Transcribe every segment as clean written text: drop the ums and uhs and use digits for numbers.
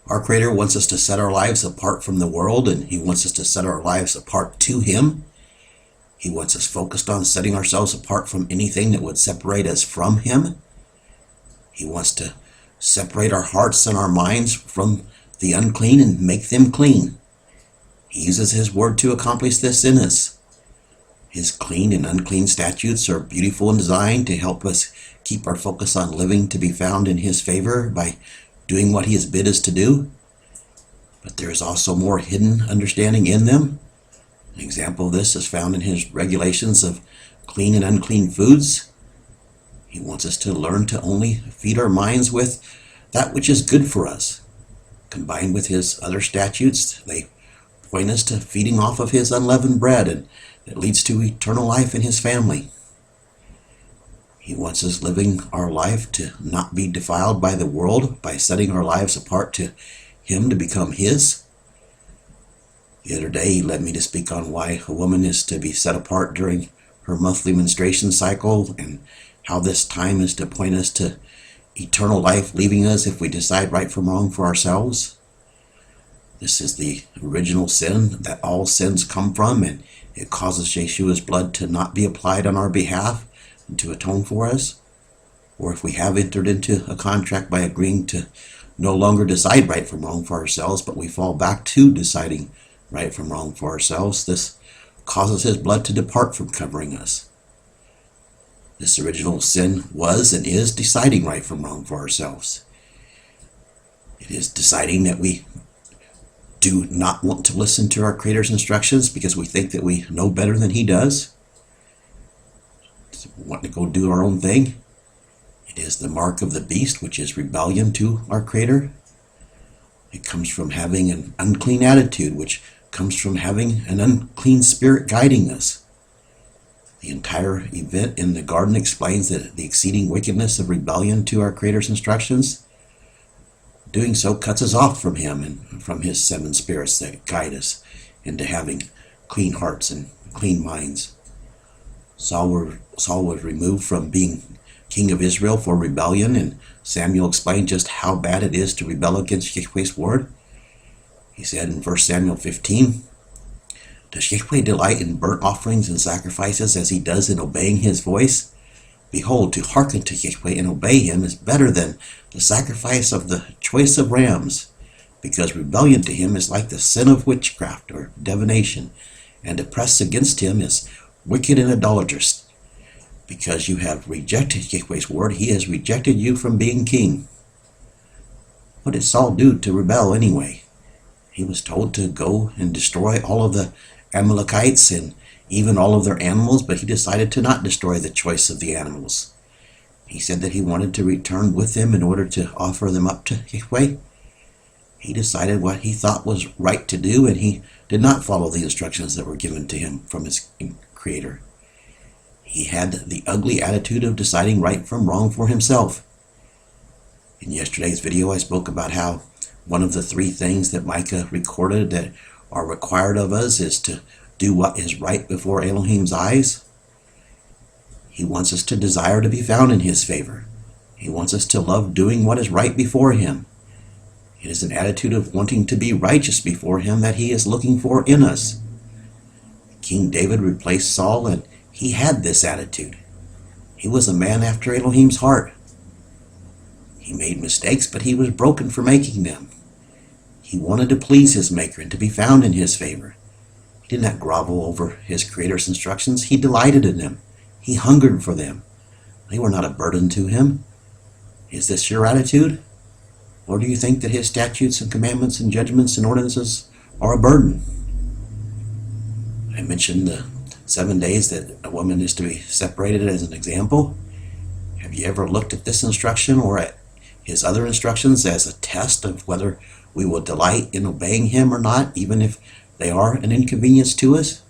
Our Creator wants us to set our lives apart from the world, and He wants us to set our lives apart to Him. He wants us focused on setting ourselves apart from anything that would separate us from Him. He wants to separate our hearts and our minds from the unclean and make them clean. He uses His Word to accomplish this in us. His clean and unclean statutes are beautiful and designed to help us keep our focus on living to be found in His favor by doing what He has bid us to do. But there is also more hidden understanding in them. An example of this is found in His regulations of clean and unclean foods. He wants us to learn to only feed our minds with that which is good for us. Combined with His other statutes, they point us to feeding off of His unleavened bread, and that leads to eternal life in His family. He wants us living our life to not be defiled by the world by setting our lives apart to Him to become His. The other day He led me to speak on why a woman is to be set apart during her monthly menstruation cycle, and how this time is to point us to eternal life leaving us if we decide right from wrong for ourselves. This is the original sin that all sins come from, and it causes Yeshua's blood to not be applied on our behalf and to atone for us. Or if we have entered into a contract by agreeing to no longer decide right from wrong for ourselves, but we fall back to deciding right from wrong for ourselves, this causes His blood to depart from covering us. This original sin was and is deciding right from wrong for ourselves. It is deciding that we do not want to listen to our Creator's instructions because we think that we know better than He does. We want to go do our own thing. It is the mark of the beast, which is rebellion to our Creator. It comes from having an unclean attitude, which comes from having an unclean spirit guiding us. The entire event in the garden explains that the exceeding wickedness of rebellion to our Creator's instructions. Doing so cuts us off from Him and from His 7 spirits that guide us into having clean hearts and clean minds. Saul was removed from being king of Israel for rebellion, and Samuel explained just how bad it is to rebel against Yahweh's word. He said in 1 Samuel 15, "Does Yahweh delight in burnt offerings and sacrifices as He does in obeying His voice? Behold, to hearken to Yahweh and obey Him is better than the sacrifice of the choice of rams, because rebellion to Him is like the sin of witchcraft or divination, and to press against Him is wicked and idolatrous. Because you have rejected Yahweh's word, He has rejected you from being king." What did Saul do to rebel anyway? He was told to go and destroy all of the Amalekites and even all of their animals, but he decided to not destroy the choice of the animals. He said that he wanted to return with them in order to offer them up to Yahweh. He decided what he thought was right to do, and he did not follow the instructions that were given to him from his Creator. He had the ugly attitude of deciding right from wrong for himself. In yesterday's video, I spoke about how one of the 3 things that Micah recorded that are required of us is to do what is right before Elohim's eyes. He wants us to desire to be found in His favor. He wants us to love doing what is right before Him. It is an attitude of wanting to be righteous before Him that He is looking for in us. King David replaced Saul, and he had this attitude. He was a man after Elohim's heart. He made mistakes, but he was broken for making them. He wanted to please his Maker and to be found in His favor. He did not grovel over his Creator's instructions. He delighted in them. He hungered for them. They were not a burden to him. Is this your attitude? Or do you think that His statutes and commandments and judgments and ordinances are a burden? I mentioned the 7 days that a woman is to be separated as an example. Have you ever looked at this instruction or at His other instructions as a test of whether we will delight in obeying Him or not, even if they are an inconvenience to us?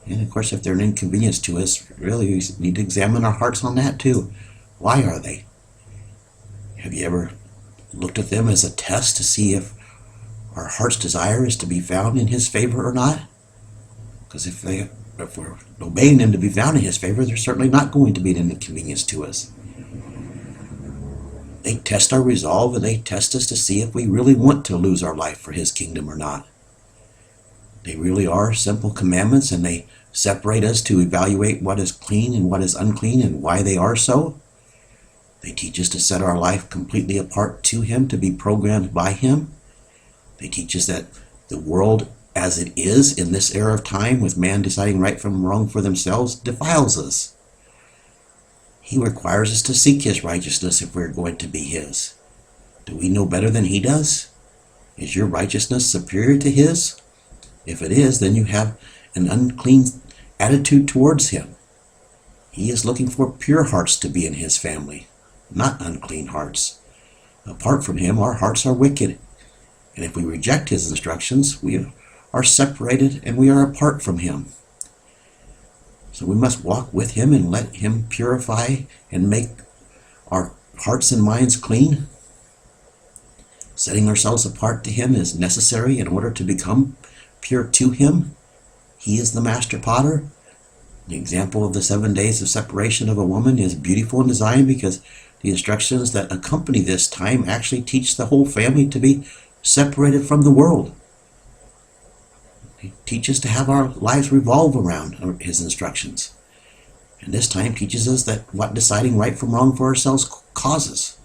And of course, if they're an inconvenience to us, really we need to examine our hearts on that too. Why are they? Have you ever looked at them as a test to see if our heart's desire is to be found in His favor or not? Because if we're obeying them to be found in His favor, they're certainly not going to be an inconvenience to us. They test our resolve, and they test us to see if we really want to lose our life for his kingdom or not. They really are simple commandments, and they separate us to evaluate what is clean and what is unclean and why they are so. They teach us to set our life completely apart to him, to be programmed by him. They teach us that the world as it is in this era of time, with man deciding right from wrong for themselves, defiles us. He requires us to seek his righteousness if we're going to be his. Do we know better than he does? Is your righteousness superior to his? If it is, then you have an unclean attitude towards him. He is looking for pure hearts to be in his family, not unclean hearts. Apart from him, our hearts are wicked. And if we reject his instructions, we are separated and we are apart from him. So we must walk with him and let him purify and make our hearts and minds clean. Setting ourselves apart to him is necessary in order to become pure to him. He is the master potter. The example of the 7 days of separation of a woman is beautiful in design, because the instructions that accompany this time actually teach the whole family to be separated from the world. He teaches to have our lives revolve around his instructions. And this time teaches us that what deciding right from wrong for ourselves causes.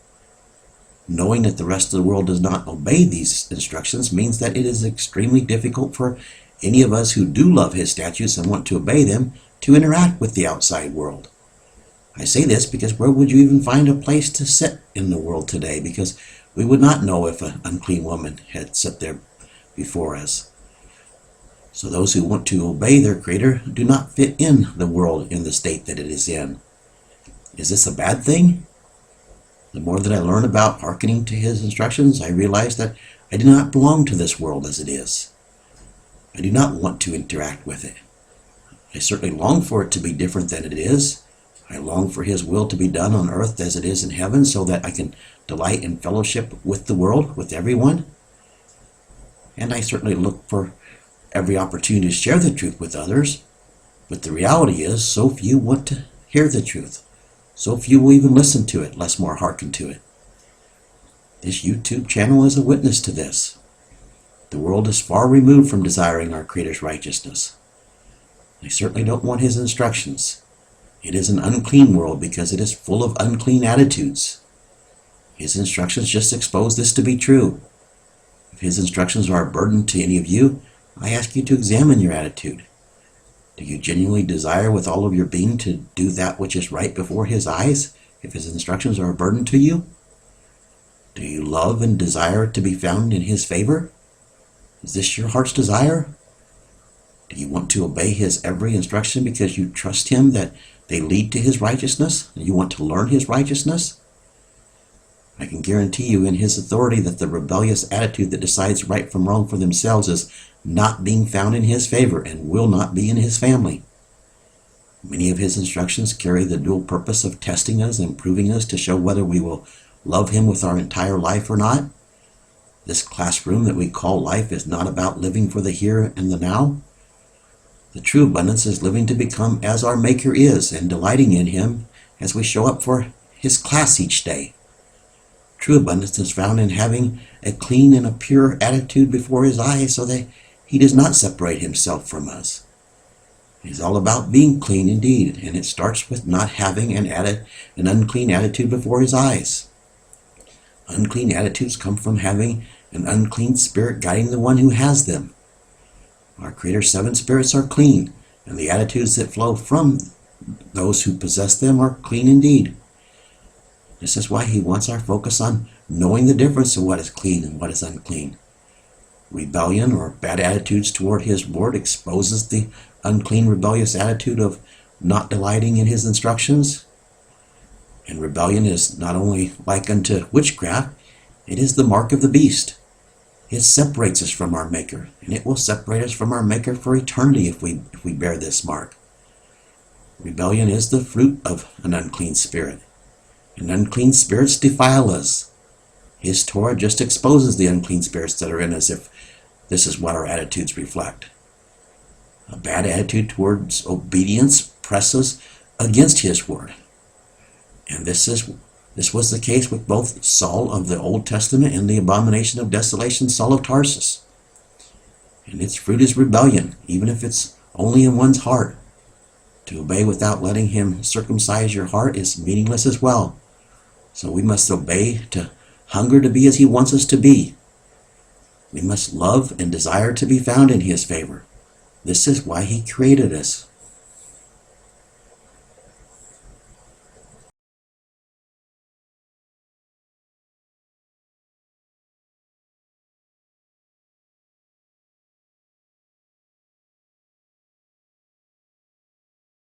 Knowing that the rest of the world does not obey these instructions means that it is extremely difficult for any of us who do love his statutes and want to obey them to interact with the outside world. I say this because where would you even find a place to sit in the world today? Because we would not know if an unclean woman had sat there before us. So those who want to obey their Creator do not fit in the world in the state that it is in. Is this a bad thing? The more that I learn about hearkening to his instructions, I realize that I do not belong to this world as it is. I do not want to interact with it. I certainly long for it to be different than it is. I long for his will to be done on earth as it is in heaven, so that I can delight in fellowship with the world, with everyone. And I certainly look for every opportunity to share the truth with others. But the reality is, so few want to hear the truth. So few will even listen to it, less more hearken to it. This YouTube channel is a witness to this. The world is far removed from desiring our Creator's righteousness. I certainly don't want his instructions. It is an unclean world because it is full of unclean attitudes. His instructions just expose this to be true. If his instructions are a burden to any of you, I ask you to examine your attitude. Do you genuinely desire with all of your being to do that which is right before his eyes, if his instructions are a burden to you? Do you love and desire to be found in his favor? Is this your heart's desire? Do you want to obey his every instruction because you trust him that they lead to his righteousness, and you want to learn his righteousness? I can guarantee you in his authority that the rebellious attitude that decides right from wrong for themselves is not being found in his favor and will not be in his family. Many of his instructions carry the dual purpose of testing us and proving us to show whether we will love him with our entire life or not. This classroom that we call life is not about living for the here and the now. The true abundance is living to become as our Maker is and delighting in him as we show up for his class each day. True abundance is found in having a clean and a pure attitude before his eyes so that he does not separate himself from us. It is all about being clean indeed, and it starts with not having an unclean attitude before his eyes. Unclean attitudes come from having an unclean spirit guiding the one who has them. Our Creator's 7 spirits are clean, and the attitudes that flow from those who possess them are clean indeed. This is why he wants our focus on knowing the difference of what is clean and what is unclean. Rebellion or bad attitudes toward his word exposes the unclean, rebellious attitude of not delighting in his instructions. And rebellion is not only like unto witchcraft, it is the mark of the beast. It separates us from our Maker, and it will separate us from our Maker for eternity if we bear this mark. Rebellion is the fruit of an unclean spirit, and unclean spirits defile us. His Torah just exposes the unclean spirits that are in us if this is what our attitudes reflect. A bad attitude towards obedience presses against his word. And this is This was the case with both Saul of the Old Testament and the abomination of desolation, Saul of Tarsus. And its fruit is rebellion, even if it's only in one's heart. To obey without letting him circumcise your heart is meaningless as well. So we must obey to hunger to be as he wants us to be. We must love and desire to be found in his favor. This is why he created us.